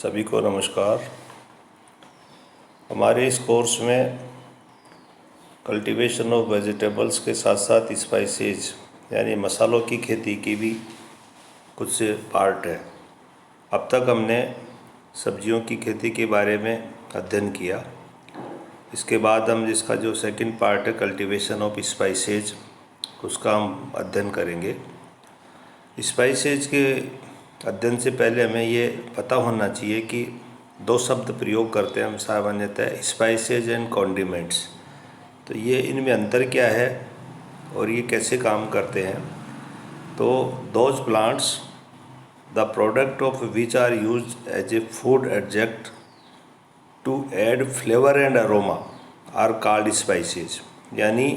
सभी को नमस्कार। हमारे इस कोर्स में कल्टीवेशन ऑफ वेजिटेबल्स के साथ साथ स्पाइसेज यानी मसालों की खेती की भी कुछ से पार्ट है। अब तक हमने सब्जियों की खेती के बारे में अध्ययन किया। इसके बाद हम जिसका जो सेकंड पार्ट है कल्टीवेशन ऑफ स्पाइसेज, उसका हम अध्ययन करेंगे। स्पाइसेज के अध्ययन से पहले हमें ये पता होना चाहिए कि दो शब्द प्रयोग करते हैं हम सामान्यतः, स्पाइसेज एंड कॉन्डिमेंट्स। तो ये इनमें अंतर क्या है और ये कैसे काम करते हैं। तो those plants the product of which are used as a food adjunct to add flavour and aroma are called spices. यानी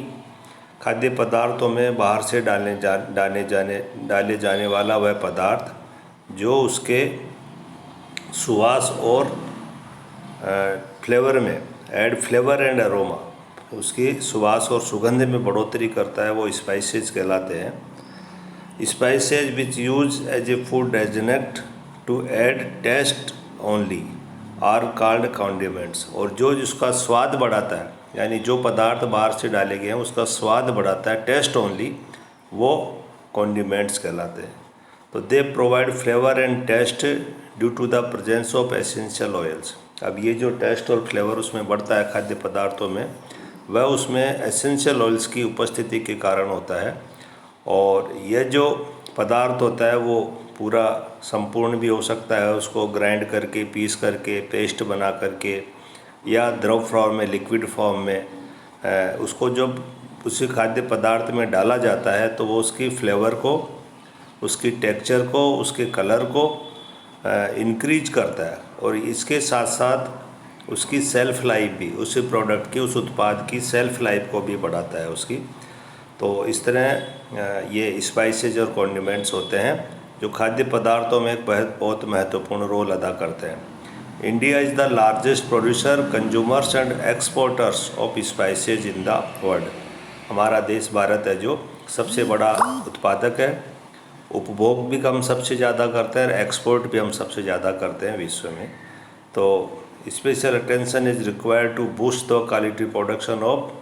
खाद्य पदार्थों में बाहर से डाले जाने वाला वह पदार्थ जो उसके सुवास और फ्लेवर में ऐड फ्लेवर एंड अरोमा, उसकी सुवास और सुगंध में बढ़ोतरी करता है, वो स्पाइसेज कहलाते हैं। Spices which use as a food adjunct to add taste only are called condiments. और जो जिसका स्वाद बढ़ाता है, यानी जो पदार्थ बाहर से डाले गए हैं उसका स्वाद बढ़ाता है, टेस्ट ओनली, वो कॉन्डिमेंट्स कहलाते हैं। तो they provide flavour and taste due to the presence of essential oils. अब ये जो टेस्ट और फ्लेवर उसमें बढ़ता है खाद्य पदार्थों में, वह उसमें एसेंशियल ऑयल्स की उपस्थिति के कारण होता है। और यह जो पदार्थ होता है वो पूरा संपूर्ण भी हो सकता है, उसको ग्राइंड करके, पीस करके, पेस्ट बना करके, या द्रव फॉर्म में, लिक्विड फॉर्म में उसको जब उसी खाद्य पदार्थ में डाला जाता है तो वो उसकी फ्लेवर को, उसकी टेक्सचर को, उसके कलर को इंक्रीज करता है। और इसके साथ साथ उसकी सेल्फ लाइफ भी, उसी प्रोडक्ट की, उस उत्पाद की सेल्फ लाइफ को भी बढ़ाता है उसकी। तो इस तरह ये स्पाइसेज और कॉन्डिमेंट्स होते हैं जो खाद्य पदार्थों में एक बहुत महत्वपूर्ण रोल अदा करते हैं। India is the largest producer, consumers and exporters of spices in the world. हमारा देश भारत है जो सबसे बड़ा उत्पादक है। उपभोग भी हम सबसे ज़्यादा करते हैं और एक्सपोर्ट भी हम सबसे ज़्यादा करते हैं विश्व में। तो special attention is required to boost the quality production of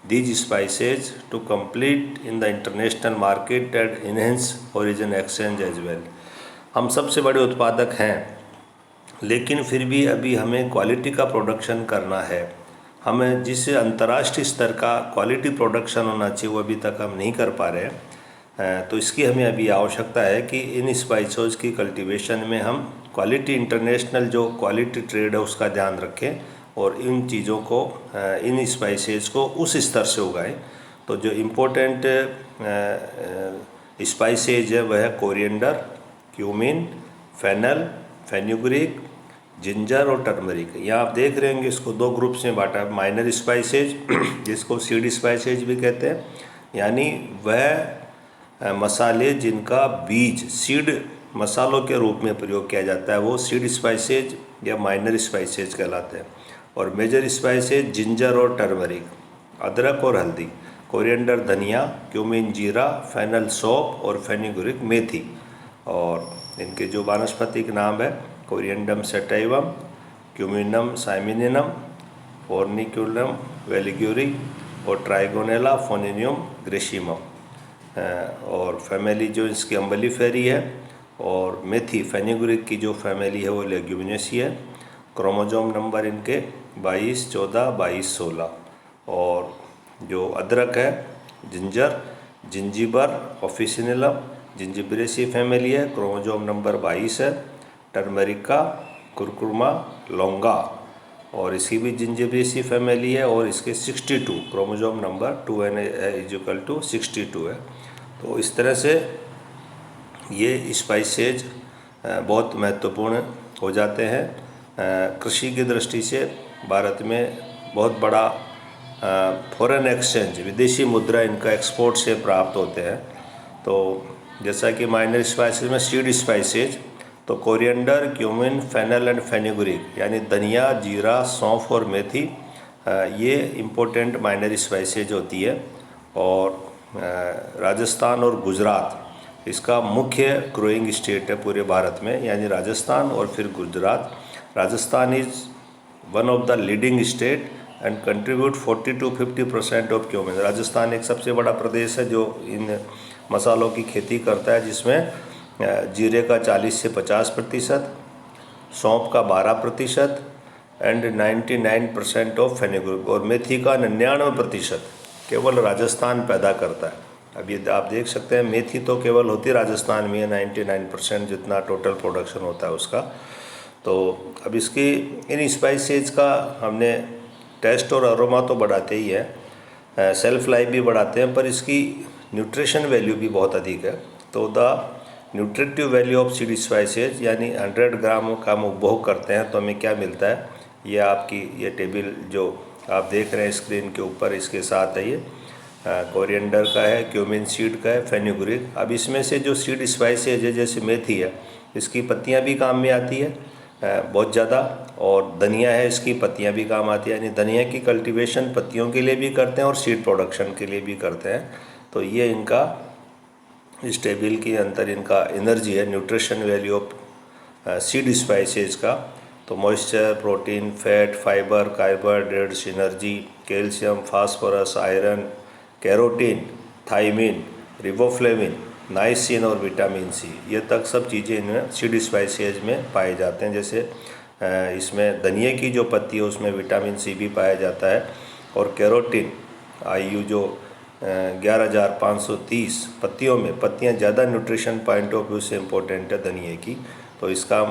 these spices to compete in the international market and enhance origin exchange as well। हम सबसे बड़े उत्पादक हैं, लेकिन फिर भी अभी हमें क्वालिटी का प्रोडक्शन करना है। हमें जिस अंतर्राष्ट्रीय स्तर का क्वालिटी प्रोडक्शन होना चाहिए वो अभी तक हम नहीं कर पा रहे हैं। तो इसकी हमें अभी आवश्यकता है कि इन स्पाइसेस की कल्टीवेशन में हम क्वालिटी, इंटरनेशनल जो क्वालिटी ट्रेड है उसका ध्यान रखें और इन चीज़ों को, इन स्पाइसेस को उस स्तर से उगाएं। तो जो इम्पोर्टेंट स्पाइसेज है वह है coriander, cumin, fennel, fenugreek, ginger और टर्मरिक। यहाँ आप देख रहे होंगे इसको दो ग्रुप्स में बांटा है। माइनर स्पाइसेज जिसको सीड स्पाइसेज भी कहते हैं, यानी वह मसाले जिनका बीज सीड मसालों के रूप में प्रयोग किया जाता है, वो सीड स्पाइसेज या माइनर स्पाइसेज कहलाते हैं। और मेजर स्पाइसेज जिंजर और टर्मरिक, अदरक और हल्दी, कोरिएंडर धनिया, क्यूमिन जीरा, फेनल सौंफ और फेनुग्रीक मेथी। और इनके जो वानस्पतिक नाम है कोरिएंडम सैटिवम, क्यूमिनम साइमिनिनम, फोर्निक्यूलम वेलिग्यूरी और ट्राइगोनेला फोनिनियम ग्रेसिमम। और फैमिली जो इसकी अम्बलीफेरी है। और मेथी फेनुग्रीक की जो फैमिली है वो लेग्यूमिनेसी है। क्रोमोजोम नंबर इनके 22, 14, 22, 16। और जो अदरक है जिंजर, जिंजीबर ऑफिसिनलम जिंजिबरेसी फैमिली है, क्रोमोजोम नंबर 22 है। टर्मरिका, कुरकुमा, लौंगा, और इसकी भी जिंजिबरेसी फैमिली है और इसके 62 क्रोमोजोम नंबर 2n=62 है। तो इस तरह से ये स्पाइसेज बहुत महत्वपूर्ण हो जाते हैं। कृषि की दृष्टि से भारत में बहुत बड़ा फॉरेन एक्सचेंज, विदेशी मुद्रा इनका एक्सपोर्ट से प्राप्त होते हैं। तो जैसा कि माइनर स्पाइसेज में सीड स्पाइसेज, तो coriander, cumin, fennel and fenugreek यानी धनिया, जीरा, सौंफ और मेथी, ये इम्पोर्टेंट माइनर स्पाइसेज होती है। और राजस्थान और गुजरात इसका मुख्य ग्रोइंग स्टेट है पूरे भारत में, यानी राजस्थान और फिर Gujarat. Rajasthan is one of the leading state and contribute 40 to 50% of cumin. Rajasthan एक सबसे बड़ा प्रदेश है जो इन मसालों की खेती करता है, जिसमें जीरे का 40 से 50%, सौंफ का 12% एंड 99% ऑफ फेनुग्रीक, और मेथी का 99% केवल राजस्थान पैदा करता है। अब ये आप देख सकते हैं, मेथी तो केवल होती राजस्थान में है, 99% जितना टोटल प्रोडक्शन होता है उसका। तो अब इसकी इन स्पाइसेज का हमने टेस्ट और अरोमा तो बढ़ाते ही है, सेल्फ लाइफ भी बढ़ाते हैं, पर इसकी न्यूट्रिशन वैल्यू भी बहुत अधिक है। तो the nutritive value of seed spices, यानी 100 ग्राम का हम उपभोग करते हैं तो हमें क्या मिलता है, ये आपकी ये टेबल जो आप देख रहे हैं स्क्रीन के ऊपर, इसके साथ है ये कोरिएंडर का है, क्यूमिन सीड का है, फेनुग्रीक। अब इसमें से जो सीड स्पाइसेज है जैसे मेथी है, इसकी पत्तियां भी काम में आती है बहुत ज़्यादा, और धनिया है, इसकी पत्तियां भी काम आती है, यानी धनिया की कल्टीवेशन पत्तियों के लिए भी करते हैं और सीड प्रोडक्शन के लिए भी करते हैं। तो ये इनका इस टेबल के अंदर इनका एनर्जी है, nutrition value of seed spices का। तो moisture, protein, fat, fibre, carbohydrates, energy, calcium, phosphorus, iron, carotene, thymine, riboflavin, niacin और विटामिन सी, ये तक सब चीज़ें इनमें सीड स्पाइसेज में पाए जाते हैं। जैसे इसमें धनिया की जो पत्ती है उसमें विटामिन सी भी पाया जाता है, और कैरोटीन आयु जो 11,530 पत्तियों में, पत्तियां ज़्यादा न्यूट्रिशन पॉइंट ऑफ व्यू से इम्पोर्टेंट है धनिया की। तो इसका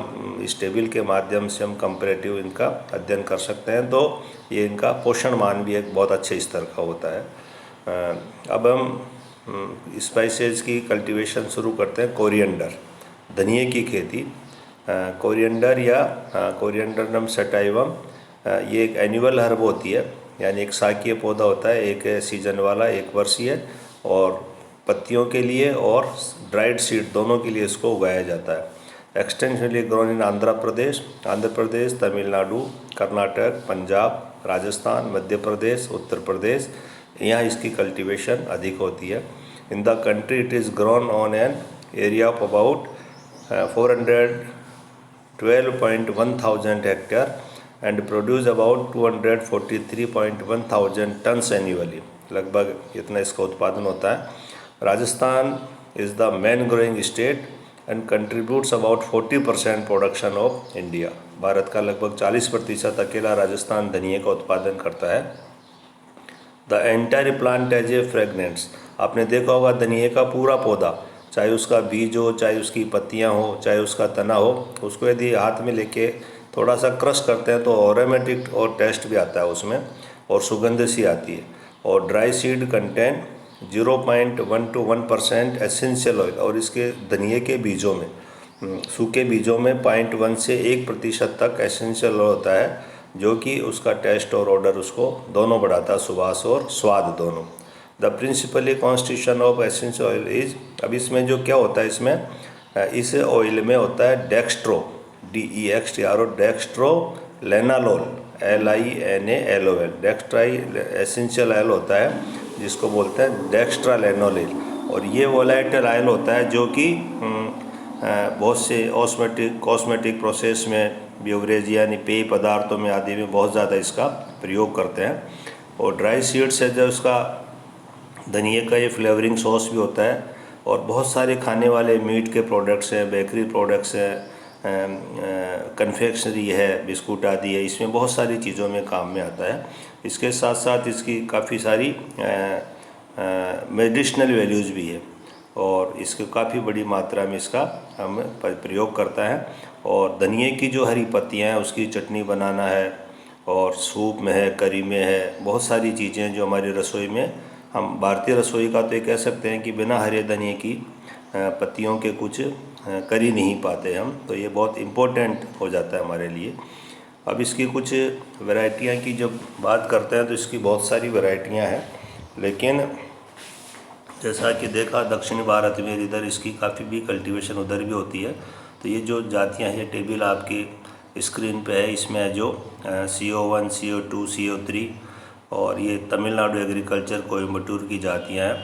इस टेबल के माध्यम से हम कंपैरेटिव इनका अध्ययन कर सकते हैं। तो ये इनका पोषण मान भी एक बहुत अच्छे स्तर का होता है। अब हम स्पाइसेज की कल्टीवेशन शुरू करते हैं। कोरिएंडर, धनिया की खेती। कोरिएंडर या कोरिएंडरम सटाइवम, ये एक एनुअल हर्ब होती है, यानी एक शाकीय पौधा होता है, एक सीजन वाला, एक वर्षीय, और पत्तियों के लिए और ड्राइड सीड दोनों के लिए इसको उगाया जाता है। Extensionally grown in Andhra Pradesh, Tamil Nadu, Karnataka, Punjab, Rajasthan, Madhya Pradesh, Uttar Pradesh, यहाँ इसकी कल्टीवेशन अधिक होती है। In the country it is grown on an area of about 412.1 hectare and produce about 243.1 tons annually. लगभग इतना इसका उत्पादन होता है। Rajasthan is the main growing state and contributes about 40% production of India. Bharat का लगभग 40% अकेला राजस्थान धनिया का उत्पादन करता है। The entire plant as a fragrants, आपने देखा होगा धनिया का पूरा पौधा, चाहे उसका बीज हो, चाहे उसकी पत्तियां हो, चाहे उसका तना हो, उसको यदि हाथ में लेके थोड़ा सा क्रश करते हैं तो अरोमेटिक और टेस्ट भी आता है उसमें, और सुगंध सी आती है। और dry seed contain 0.1 to 1% essential oil, और इसके धनिया के बीजों में, सूखे बीजों में 0.1 से 1% तक एसेंशियल ऑयल होता है, जो कि उसका टेस्ट और ऑर्डर उसको दोनों बढ़ाता है, सुवास और स्वाद दोनों। The principally constitution of essential oil is, अब इसमें जो क्या होता है, इसमें इस ऑयल में होता है dextro, DEXTRO, dextro linalool, LINALOL, डेक्स्ट्राई एसेंशियल ऑयल होता है जिसको बोलते हैं डेक्स्ट्रा लेनोलिल। और ये वोलेटाइल ऑयल होता है जो कि बहुत से कॉस्मेटिक प्रोसेस में, ब्यूवरेज यानी पेय पदार्थों में आदि में बहुत ज़्यादा इसका प्रयोग करते हैं। और ड्राई सीड्स है जो उसका धनिया का ये फ्लेवरिंग सॉस भी होता है, और बहुत सारे खाने वाले मीट के प्रोडक्ट्स हैं, बेकरी प्रोडक्ट्स हैं, कन्फेक्शनरी है, बिस्कुट आदि है, इसमें बहुत सारी चीज़ों में काम में आता है। इसके साथ साथ इसकी काफ़ी सारी मेडिसिनल वैल्यूज़ भी है, और इसके काफ़ी बड़ी मात्रा में इसका हम प्रयोग करता है। और धनिया की जो हरी पत्तियां हैं उसकी चटनी बनाना है, और सूप में है, करी में है, बहुत सारी चीज़ें जो हमारी रसोई में, हम भारतीय रसोई का तो ये कह सकते हैं कि बिना हरे धनिया की पत्तियों के कुछ कर ही नहीं पाते हम, तो ये बहुत इम्पोर्टेंट हो जाता है हमारे लिए। अब इसकी कुछ वैरायटियाँ की जब बात करते हैं तो इसकी बहुत सारी वैरायटियाँ हैं, लेकिन जैसा कि देखा दक्षिणी भारत में इधर इसकी काफ़ी भी कल्टीवेशन उधर भी होती है। तो ये जो जातियाँ हैं, टेबल आपकी स्क्रीन पे है, इसमें जो CO1, CO2, CO3, और ये तमिलनाडु एग्रीकल्चर कोयम्बटूर की जातियाँ हैं।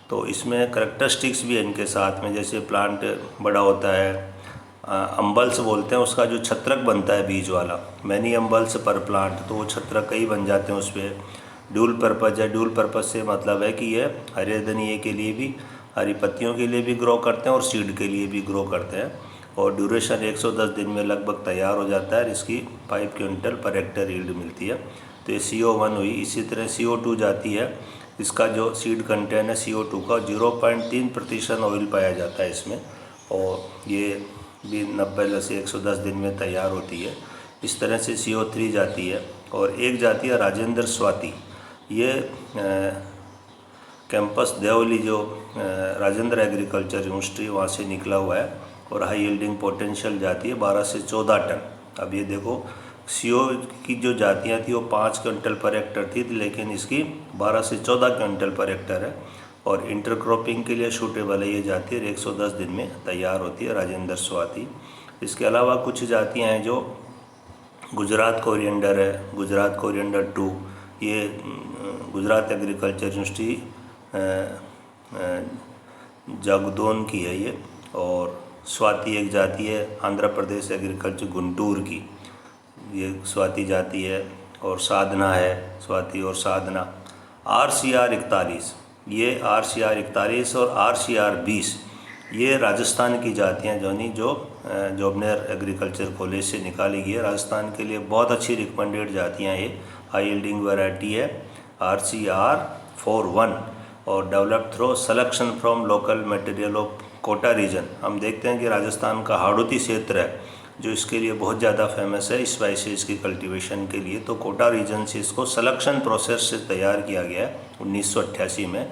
तो इसमें करैक्टरिस्टिक्स भी है इनके साथ में, जैसे प्लांट बड़ा होता है, अम्बल्स बोलते हैं, उसका जो छत्रक बनता है बीज वाला, मैनी अम्बल्स पर प्लांट, तो वो छत्रक कई बन जाते हैं उस पर। ड्यूल पर्पज है, ड्यूल पर्पज से मतलब है कि ये हरे धनिए के लिए भी, हरी पत्तियों के लिए भी ग्रो करते हैं और सीड के लिए भी ग्रो करते हैं। और ड्यूरेशन 110 दिन में लगभग तैयार हो जाता है। इसकी 5 क्विंटल पर हेक्टेयर यील्ड मिलती है। तो ये CO1 हुई। इसी तरह CO2 जाती है, इसका जो सीड कंटेंट है CO2 का 0.3% ऑयल पाया जाता है इसमें, और ये भी 90 से 110 दिन में तैयार होती है। इस तरह से CO3 जाती है। और एक जाती है राजेंद्र स्वाति, ये कैंपस देवली जो राजेंद्र एग्रीकल्चर यूनिवर्सिटी वहाँ से निकला हुआ है, और हाई यील्डिंग पोटेंशियल जाती है 12 से 14 टन। अब ये देखो, CO की जो जातियाँ थी वो 5 क्विंटल पर हेक्टर थी, लेकिन इसकी 12 से 14 क्विंटल पर हेक्टर है। और इंटरक्रॉपिंग के लिए सूटेबल है ये जाती है, 110 दिन में तैयार होती है राजेंद्र स्वाति। इसके अलावा कुछ जातियाँ हैं जो गुजरात कोरिएंडर है, गुजरात कोरिएंडर 2, ये गुजरात एग्रीकल्चर यूनिवर्सिटी जागदोन की है ये। और स्वाति एक जाति है आंध्र प्रदेश एग्रीकल्चर गुंटूर की, ये स्वाति जाती है। और साधना है, स्वाति और साधना। RCR 41, ये RCR 41 और RCR 20, ये राजस्थान की जातियाँ जो जोबनेर एग्रीकल्चर कॉलेज से निकाली गई है। राजस्थान के लिए बहुत अच्छी रिकमेंडेड जातियाँ ये, हाई यील्डिंग वैरायटी है RCR 41, और developed through selection from local material of Kota region. हम देखते हैं कि राजस्थान का हाड़ौती क्षेत्र है जो इसके लिए बहुत ज़्यादा फेमस है स्पाइसेस की कल्टीवेशन के लिए। तो कोटा रीजन से इसको सिलेक्शन प्रोसेस से तैयार किया गया है 1988 में।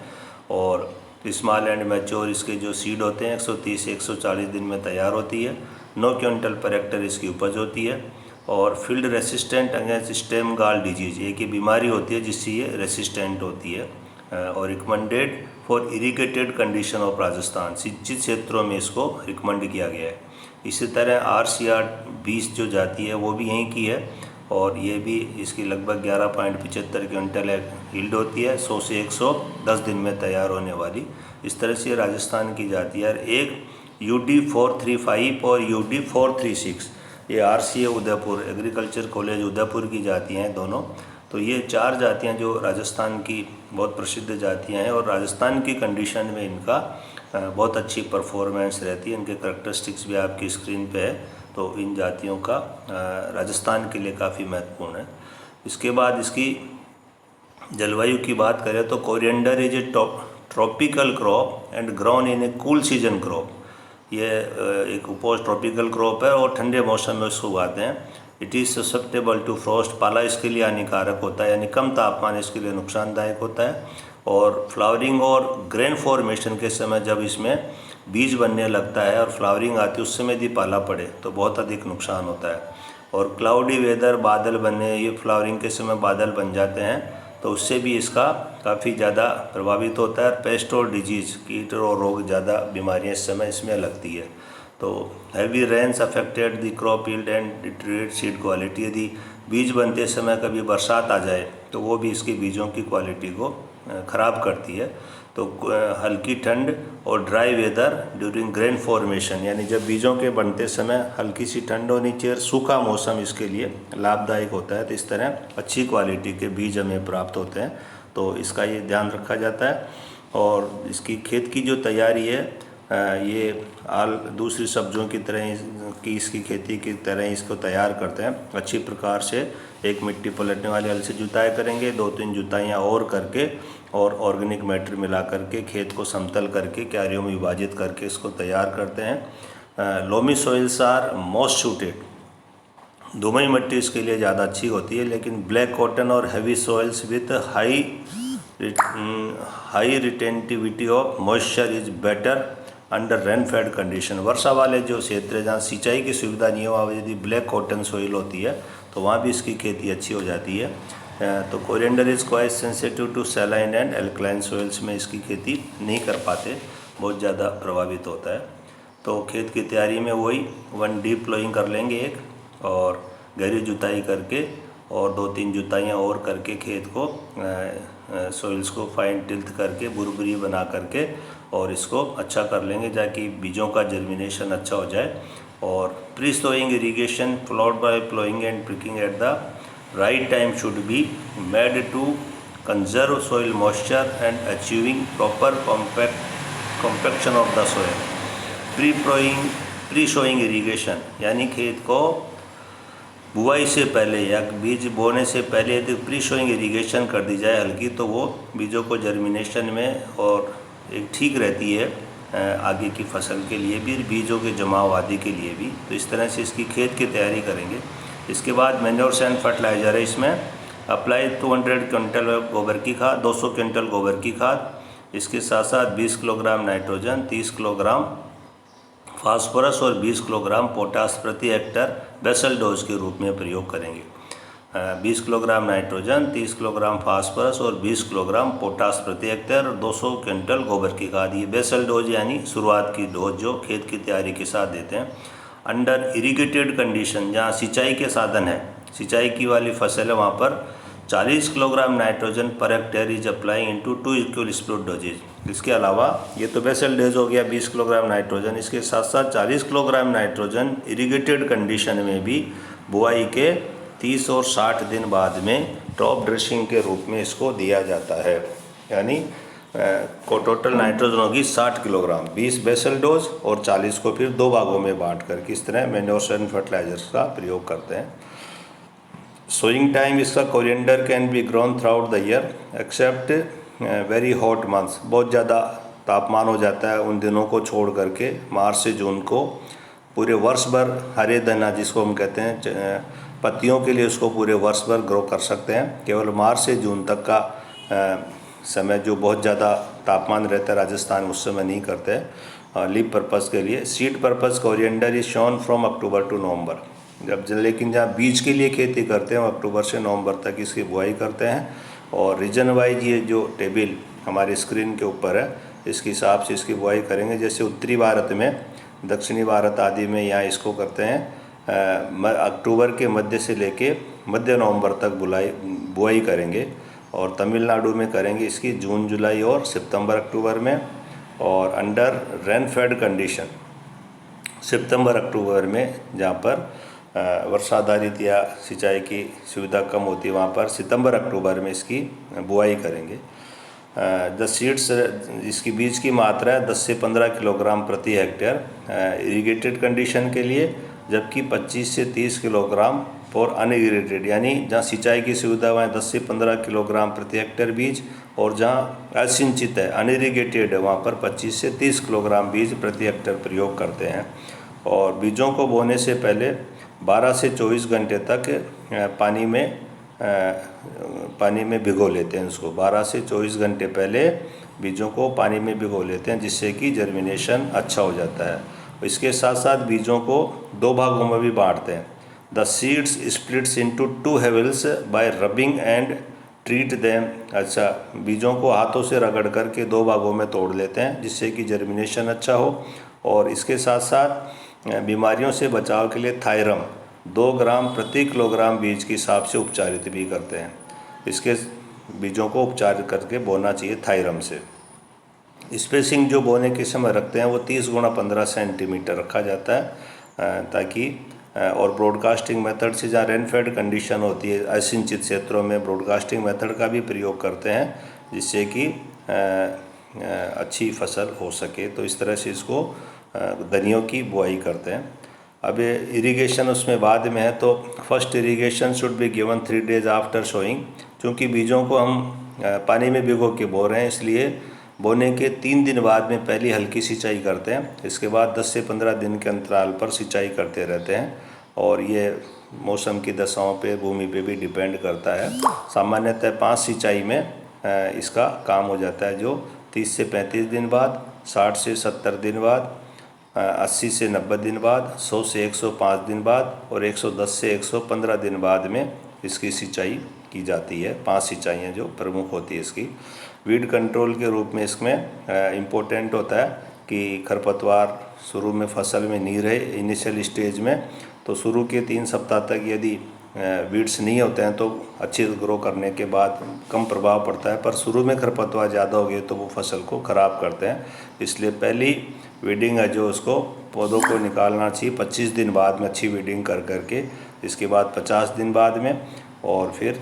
और स्मॉल एंड मैच्योर इसके जो सीड होते हैं 130 से 140 दिन में तैयार होती है। 9 क्विंटल पर हेक्टर इसकी उपज होती है। और फील्ड रेसिस्टेंट अगेंस्ट स्टेम गाल डिजीज, एक ये बीमारी होती है जिससे ये रेसिस्टेंट होती है। और recommended for irrigated condition of Rajasthan, सिंचित क्षेत्रों में इसको रिकमेंड किया गया है। इसी तरह RCR 20 जो जाती है वो भी यहीं की है, और ये भी इसकी लगभग 11.75 क्विंटल यील्ड होती है, 100 से 110 दिन में तैयार होने वाली। इस तरह से राजस्थान की जाती है। एक UD 435 और UD 436, ये RCA Udaipur agriculture college Udaipur की जातियाँ हैं दोनों। तो ये 4 जातियाँ जो राजस्थान की बहुत प्रसिद्ध जातियाँ हैं, और राजस्थान की कंडीशन में इनका बहुत अच्छी परफॉर्मेंस रहती है। इनके करैक्टरिस्टिक्स भी आपकी स्क्रीन पे है। तो इन जातियों का राजस्थान के लिए काफ़ी महत्वपूर्ण है। इसके बाद इसकी जलवायु की बात करें तो coriander is a tropical crop and grown in A cool season crop. ये एक उपोज ट्रॉपिकल क्रॉप है और ठंडे मौसम में इसको उगाते हैं। It is susceptible to frost, पाला इसके लिए हानिकारक होता है, यानी कम तापमान इसके लिए नुकसानदायक होता है। और फ्लावरिंग और ग्रेन फॉर्मेशन के समय जब इसमें बीज बनने लगता है और फ्लावरिंग आती है उस समय यदि पाला पड़े तो बहुत अधिक नुकसान होता है। और क्लाउडी वेदर, बादल बनने, ये फ्लावरिंग के समय बादल बन जाते हैं तो उससे भी इसका काफ़ी ज़्यादा प्रभावित होता है। पेस्ट और डिजीज़, कीट और रोग, ज़्यादा बीमारियाँ इस समय इसमें लगती है। तो heavy rains affected the crop yield and deteriorate seed quality, यदि बीज बनते समय कभी बरसात आ जाए तो वो भी इसके बीजों की क्वालिटी को ख़राब करती है। तो हल्की ठंड और dry weather during grain formation, यानी जब बीजों के बनते समय हल्की सी ठंड होनी चाहिए, सूखा मौसम इसके लिए लाभदायक होता है। तो इस तरह अच्छी क्वालिटी के बीज हमें प्राप्त होते हैं, तो इसका ये ध्यान रखा जाता है। और इसकी खेत की जो तैयारी है, ये दूसरी सब्जियों की तरह की इसकी खेती की तरह इसको तैयार करते हैं। अच्छी प्रकार से एक मिट्टी पलटने वाले हल से जुताई करेंगे, 2-3 जुताइयाँ और करके और ऑर्गेनिक मैटर मिला करके खेत को समतल करके क्यारियों में विभाजित करके इसको तैयार करते हैं। Loamy soils are most suited, दोमई मिट्टी इसके लिए ज़्यादा अच्छी होती है, लेकिन ब्लैक कॉटन और heavy soils with high retentivity of moisture is better under rain fed condition. वर्षा वाले जो क्षेत्र है जहाँ सिंचाई की सुविधा नहीं हो, वहाँ यदि ब्लैक कॉटन सॉइल होती है तो वहाँ भी इसकी खेती अच्छी हो जाती है। तो coriander is quite sensitive to saline and alkaline soils में इसकी खेती नहीं कर पाते, बहुत ज़्यादा प्रभावित होता है। तो खेत की तैयारी में वही 1 डीप प्लोइंग कर लेंगे एक, और गहरी जुताई करके और 2-3 जुताइयाँ और करके खेत को सॉइल्स को फाइन टिल्थ करके बुरबुरी बना करके और इसको अच्छा कर लेंगे ताकि बीजों का जर्मिनेशन अच्छा हो जाए। और pre sowing irrigation followed by ploughing and pricking at the right time should be made to conserve soil moisture and achieving proper compaction of the soil. Pre sowing irrigation यानी खेत को बुआई से पहले या बीज बोने से पहले यदि प्री सोइंग इरीगेशन कर दी जाए हल्की, तो वो बीजों को जर्मिनेशन में और एक ठीक रहती है आगे की फसल के लिए भी, बीजों के जमाव आदि के लिए भी। तो इस तरह से इसकी खेत की तैयारी करेंगे। इसके बाद मैन्योर्स एंड फर्टिलाइज़र है, इसमें अप्लाई 200 क्विंटल गोबर की खाद, 200 क्विंटल गोबर की खाद, इसके साथ साथ 20 किलोग्राम नाइट्रोजन, 30 किलोग्राम फास्फोरस और 20 किलोग्राम पोटास प्रति हेक्टर बेसल डोज के रूप में प्रयोग करेंगे। 20 किलोग्राम नाइट्रोजन, 30 किलोग्राम फास्फोरस और 20 किलोग्राम पोटास प्रति हेक्टर, 200 क्विंटल गोबर की खाद। ये बेसल डोज यानी शुरुआत की डोज जो खेत की तैयारी के साथ देते हैं। अंडर इरीगेटेड कंडीशन, जहाँ सिंचाई के साधन है, सिंचाई की वाली फसल है, वहाँ पर 40 kilogram nitrogen per hectare is apply into 2 equal split doses. इसके अलावा ये तो बेसल डोज हो गया 20 किलोग्राम नाइट्रोजन, इसके साथ साथ 40 किलोग्राम नाइट्रोजन इरीगेटेड कंडीशन में भी बुआई के 30 और 60 दिन बाद में टॉप ड्रेसिंग के रूप में इसको दिया जाता है। यानी को टोटल नाइट्रोजन होगी 60 किलोग्राम, 20 बेसल डोज और 40 को फिर 2 भागों में बांट कर किस तरह मैन्योर्स एंड फर्टिलाइजर्स का प्रयोग करते हैं। सोइंग टाइम इसका coriander can be grown throughout the year except very hot months. बहुत ज़्यादा तापमान हो जाता है उन दिनों को छोड़ करके मार्च से जून को पूरे वर्ष भर हरे दाना जिसको हम कहते हैं पत्तियों के लिए उसको पूरे वर्ष भर ग्रो कर सकते हैं। केवल मार्च से जून तक का समय जो बहुत ज़्यादा तापमान रहता है राजस्थान उस समय नहीं करते हैं लीफ पर्पज़ के लिए। Seed purpose coriander is sown from October to November. लेकिन जहाँ बीज के लिए खेती करते हैं अक्टूबर से नवंबर तक इसकी बुआई करते हैं। और रीजन वाइज ये जो टेबल हमारे स्क्रीन के ऊपर है इसके हिसाब से इसकी बुआई करेंगे। जैसे उत्तरी भारत में, दक्षिणी भारत आदि में यहाँ इसको करते हैं अक्टूबर के मध्य से लेके मध्य नवंबर तक बुआई करेंगे। और तमिलनाडु में करेंगे इसकी जून जुलाई और सितंबर अक्टूबर में। और अंडर रेन फेड कंडीशन सितंबर अक्टूबर में, जहाँ पर वर्षाधारित या सिंचाई की सुविधा कम होती है वहाँ पर सितंबर अक्टूबर में इसकी बुआई करेंगे। 10 सीड्स इसकी बीज की मात्रा है 10 से 15 किलोग्राम प्रति हेक्टेयर इरीगेटेड कंडीशन के लिए, जबकि 25 से 30 किलोग्राम फॉर अनइरीगेटेड, यानी जहाँ सिंचाई की सुविधा वहाँ 10 से 15 किलोग्राम प्रति हेक्टेयर बीज, और जहाँ असिंचित है अनइरीगेटेड है वहाँ पर 25 से 30 किलोग्राम बीज प्रति हेक्टेयर प्रयोग करते हैं। और बीजों को बोने से पहले 12 से 24 घंटे तक पानी में भिगो लेते हैं उसको। 12 से 24 घंटे पहले बीजों को पानी में भिगो लेते हैं जिससे कि जर्मिनेशन अच्छा हो जाता है। इसके साथ साथ बीजों को 2 भागों में भी बांटते हैं। The seeds splits into 2 Havells bye rubbing and treat them. अच्छा, बीजों को हाथों से रगड़ करके 2 भागों में तोड़ लेते हैं जिससे कि जर्मिनेशन अच्छा हो। और इसके साथ साथ बीमारियों से बचाव के लिए थायरम 2 ग्राम प्रति किलोग्राम बीज के हिसाब से उपचारित भी करते हैं। इसके बीजों को उपचार करके बोना चाहिए थायरम से। स्पेसिंग जो बोने के समय रखते हैं वो 30 गुणा 15 सेंटीमीटर रखा जाता है ताकि और ब्रॉडकास्टिंग मेथड से, जहाँ रेनफेड कंडीशन होती है असिंचित क्षेत्रों में ब्रॉडकास्टिंग मेथड का भी प्रयोग करते हैं जिससे कि अच्छी फसल हो सके। तो इस तरह से इसको धनियों की बुआई करते हैं। अब इरिगेशन उसमें बाद में है, तो first irrigation should be given 3 days after sowing. क्योंकि बीजों को हम पानी में भिगो के बो रहे हैं इसलिए बोने के 3 दिन बाद में पहली हल्की सिंचाई करते हैं। इसके बाद 10 से 15 दिन के अंतराल पर सिंचाई करते रहते हैं और ये मौसम की दशाओं पे, भूमि पे भी डिपेंड करता है। सामान्यतः 5 सिंचाई में इसका काम हो जाता है, जो 30 से 35 दिन बाद, 60 से 70 दिन बाद, 80 से 90 दिन बाद, 100 से 105 दिन बाद और 110 से 115 दिन बाद में इसकी सिंचाई की जाती है। 5 सिंचाइयाँ जो प्रमुख होती है इसकी। वीड कंट्रोल के रूप में इसमें इम्पोर्टेंट होता है कि खरपतवार शुरू में फसल में नहीं रहे इनिशियल स्टेज में, तो शुरू के 3 सप्ताह तक यदि वीड्स नहीं होते हैं तो अच्छी ग्रो करने के बाद कम प्रभाव पड़ता है, पर शुरू में खरपतवार ज़्यादा हो गए तो वो फसल को ख़राब करते हैं। इसलिए पहली वीडिंग है जो उसको पौधों को निकालना चाहिए 25 दिन बाद में, अच्छी वीडिंग कर करके, इसके बाद 50 दिन बाद में, और फिर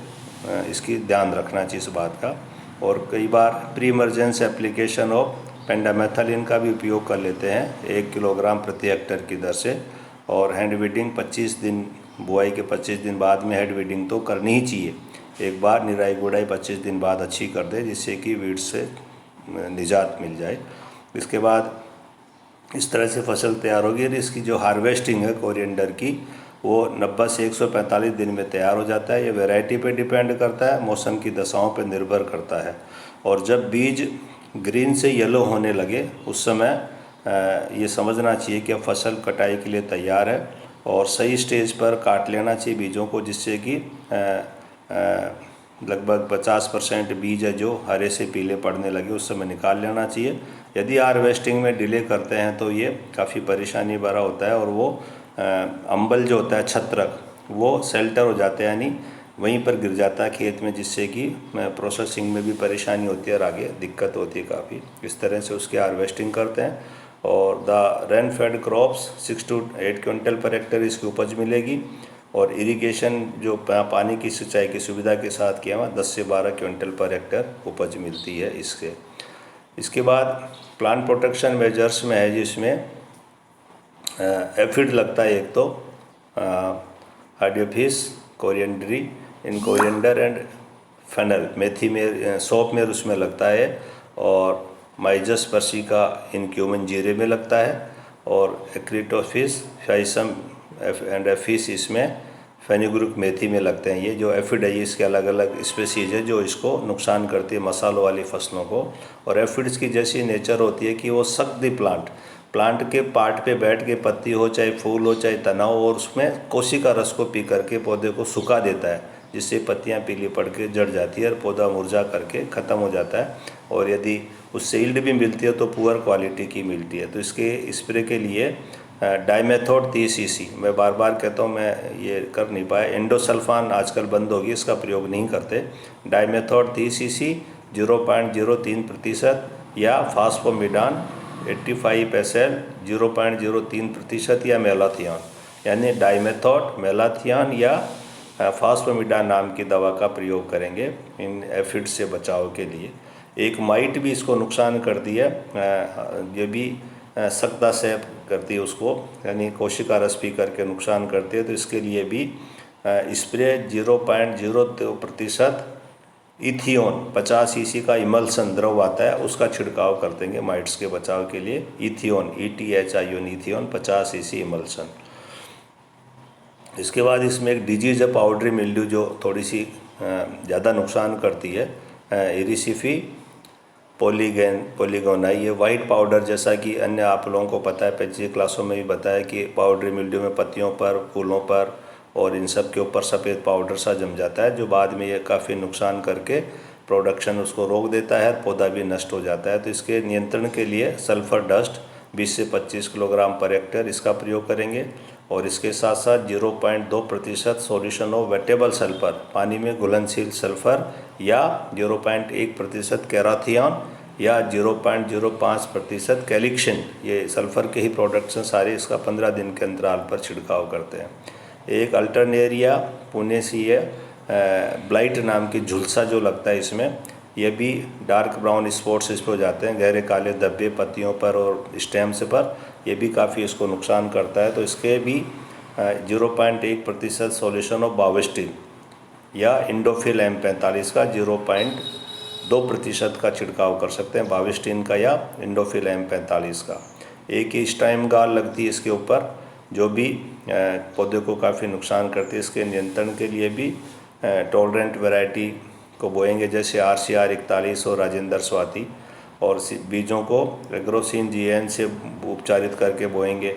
इसकी ध्यान रखना चाहिए इस बात का। और कई बार प्री इमरजेंस एप्लीकेशन ऑफ पेंडामेथलिन का भी उपयोग कर लेते हैं 1 किलोग्राम प्रति हेक्टेयर की दर से। और हैंड वीडिंग 25 दिन, बुआई के 25 दिन बाद में हेड वीडिंग तो करनी ही चाहिए। एक बार निराई गुड़ाई 25 दिन बाद अच्छी कर दे, जिससे कि वीड से निजात मिल जाए। इसके बाद इस तरह से फसल तैयार होगी। और इसकी जो हार्वेस्टिंग है कोरिएंडर की, वो 90 से 145 दिन में तैयार हो जाता है। ये वैरायटी पे डिपेंड करता है, मौसम की दशाओं पे निर्भर करता है। और जब बीज ग्रीन से येलो होने लगे उस समय ये समझना चाहिए कि अब फसल कटाई के लिए तैयार है, और सही स्टेज पर काट लेना चाहिए बीजों को, जिससे कि लगभग 50% बीज है जो हरे से पीले पड़ने लगे उस समय निकाल लेना चाहिए। यदि हार्वेस्टिंग में डिले करते हैं तो ये काफ़ी परेशानी भरा होता है, और वो अम्बल जो होता है, छत्रक, वो सेल्टर हो जाता है, यानी वहीं पर गिर जाता है खेत में, जिससे कि प्रोसेसिंग में भी परेशानी होती है और आगे दिक्कत होती है काफ़ी। इस तरह से उसकी हार्वेस्टिंग करते हैं। और the rain fade crops 6 to 8 quintal per hectare इसकी उपज मिलेगी। और इरिगेशन जो पानी की सिंचाई की सुविधा के साथ किया हुआ 10 से 12 क्विंटल पर हेक्टेयर उपज मिलती है इससे। इसके बाद प्लांट प्रोटेक्शन मेजर्स में है जिसमें एफिड लगता है एक तो, हाइड्रोफिस कोरिएंडरी इन कोरिएंडर एंड फेनल, मेथी में, सौंफ में उसमें लगता है। और माइजस पर्सिका इन क्यूमिन जीरे में लगता है। और एक्रिटोफिस फाइसम एंड एफिस इसमें फेनुग्रीक मेथी में लगते हैं। ये जो एफिड है, इसके अलग अलग स्पेसीज है जो इसको नुकसान करती है मसालों वाली फसलों को। और एफिड्स की जैसी नेचर होती है कि वो सक द प्लांट के पार्ट पे बैठ के, पत्ती हो चाहे फूल हो चाहे तना हो, और उसमें कोशिका रस को पी करके पौधे को सुखा देता है, जिससे पत्तियां पीली पड़ के जड़ जाती है और पौधा मुरझा करके ख़त्म हो जाता है। और यदि उससे यील्ड भी मिलती है तो पुअर क्वालिटी की मिलती है। तो इसके स्प्रे के लिए डाइमेथोड 30 cc, मैं बार बार कहता हूँ, मैं ये कर नहीं पाया, एंडोसल्फान आजकल बंद होगी, इसका प्रयोग नहीं करते। डाइमेथोड 30 cc 0.03% या फास्फोमिडान 85 SL 0.03% या मेलाथियान, यानी डाइमेथोड, मेलाथियान या फास्फोमिडान नाम की दवा का प्रयोग करेंगे इन एफिड से बचाव के लिए। एक माइट भी इसको नुकसान करती है, ये भी सख्ता से करती है उसको, यानी कोशिका रस पी करके नुकसान करती है। तो इसके लिए भी स्प्रे 0.02% इथियोन 50 cc का इमल्सन द्रव आता है, उसका छिड़काव कर देंगे माइट्स के बचाव के लिए। Ethion, ETHION, ethion 50 cc emulsion. इसके बाद इसमें एक डिजीज है पाउडरी मिल्ड्यू जो थोड़ी सी ज़्यादा नुकसान करती है, इरिसिफी पोलीगोनाई। ये वाइट पाउडर, जैसा कि अन्य आप लोगों को पता है, पिछली क्लासों में भी बताया कि पाउडरी मिल्ड्यू में पत्तियों पर, फूलों पर और इन सब के ऊपर सफ़ेद पाउडर सा जम जाता है, जो बाद में ये काफ़ी नुकसान करके प्रोडक्शन उसको रोक देता है, पौधा भी नष्ट हो जाता है। तो इसके नियंत्रण के लिए सल्फ़र डस्ट 20 से 25 किलोग्राम पर हेक्टेयर इसका प्रयोग करेंगे। और इसके साथ साथ 0.2% सॉल्यूशन ऑफ वेटेबल सल्फर, पानी में घुलनशील सल्फर, या 0.1% कैराथियन या 0.05% कैलिक्शन, ये सल्फर के ही प्रोडक्ट्स हैं सारे, इसका 15 दिन के अंतराल पर छिड़काव करते हैं। एक अल्टरनेरिया पुणे सी है, ब्लाइट नाम की झुलसा जो लगता है इसमें, ये भी डार्क ब्राउन स्पॉट्स इस पर हो जाते हैं, गहरे काले धब्बे पत्तियों पर और स्टेम्स पर, ये भी काफ़ी इसको नुकसान करता है। तो इसके भी 0.1% सॉल्यूशन ऑफ बाविस्टिन या इंडोफिल M45 का 0.2% का छिड़काव कर सकते हैं, बाविस्टिन का या इंडोफिल M45 का। एक ही स्टाइम गाल लगती है इसके ऊपर, जो भी पौधे को काफ़ी नुकसान करती है। इसके नियंत्रण के लिए भी टॉलरेंट वैरायटी को बोएंगे, जैसे RCR 41 और राजेंद्र स्वाति। और बीजों को एग्रोसिन GN से उपचारित करके बोएंगे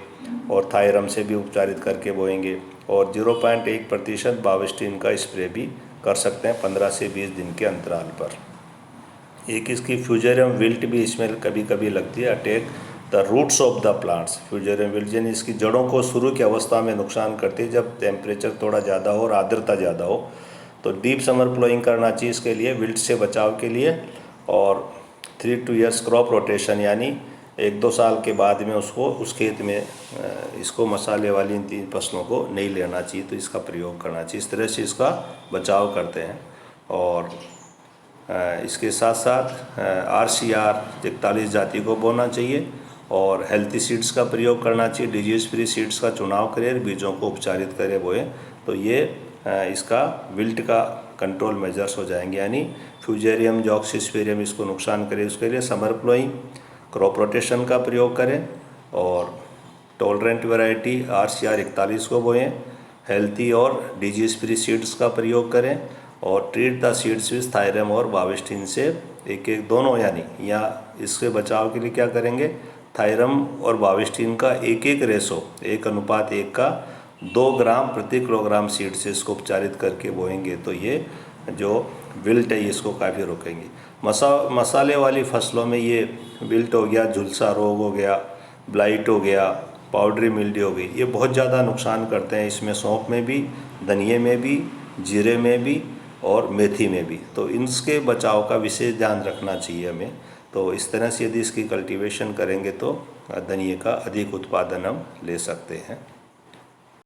और थायरम से भी उपचारित करके बोएंगे। और 0.1% बाविस्टिन का स्प्रे भी कर सकते हैं 15 से 20 दिन के अंतराल पर। एक इसकी फ्यूजेरियम विल्ट भी इसमें कभी कभी लगती है, attack the roots of the plants. Fusarium wilt यानी इसकी जड़ों को शुरू की अवस्था में नुकसान करती है जब टेम्परेचर थोड़ा ज़्यादा हो और आर्द्रता ज़्यादा हो। तो डीप समर प्लोइंग करना चाहिए इसके लिए, विल्ट से बचाव के लिए। और 3 to 2 years क्रॉप रोटेशन यानी 1-2 साल के बाद में उसको उस खेत में इसको मसाले वाली इन 3 फसलों को नहीं लेना चाहिए, तो इसका प्रयोग करना चाहिए। इस तरह से इसका बचाव करते हैं। और इसके साथ साथ RCR 41 जाति को बोना चाहिए और हेल्थी सीड्स का प्रयोग करना चाहिए। डिजीज़ फ्री सीड्स का चुनाव करें, बीजों को उपचारित करें बोएं, तो ये इसका विल्ट का कंट्रोल मेजर्स हो जाएंगे। यानी फ्यूजेरियम जॉक्सिस्पेरियम इसको नुकसान करे, उसके लिए समर प्लोइंग, क्रॉप रोटेशन का प्रयोग करें और टॉलरेंट वैरायटी RCR 41 को बोएं, हेल्थी और डिजीज़ फ्री सीड्स का प्रयोग करें और treat the seeds with thiram और बाविस्टिन से एक दोनों, यानी या इसके बचाव के लिए क्या करेंगे, थायरम और बाविस्टिन का एक रेशो 1:1 का 2 ग्राम प्रति किलोग्राम सीड से इसको उपचारित करके बोएंगे, तो ये जो विल्ट है इसको काफ़ी रोकेंगे। मसाले वाली फसलों में ये विल्ट हो गया, झुलसा रोग हो गया, ब्लाइट हो गया, पाउडरी मिल्डी हो गई, ये बहुत ज़्यादा नुकसान करते हैं। इसमें सौंफ में भी, धनिए में भी, जीरे में भी और मेथी में भी, तो इनके बचाव का विशेष ध्यान रखना चाहिए हमें। तो इस तरह से यदि इसकी कल्टीवेशन करेंगे तो धनिए का अधिक उत्पादन हम ले सकते हैं।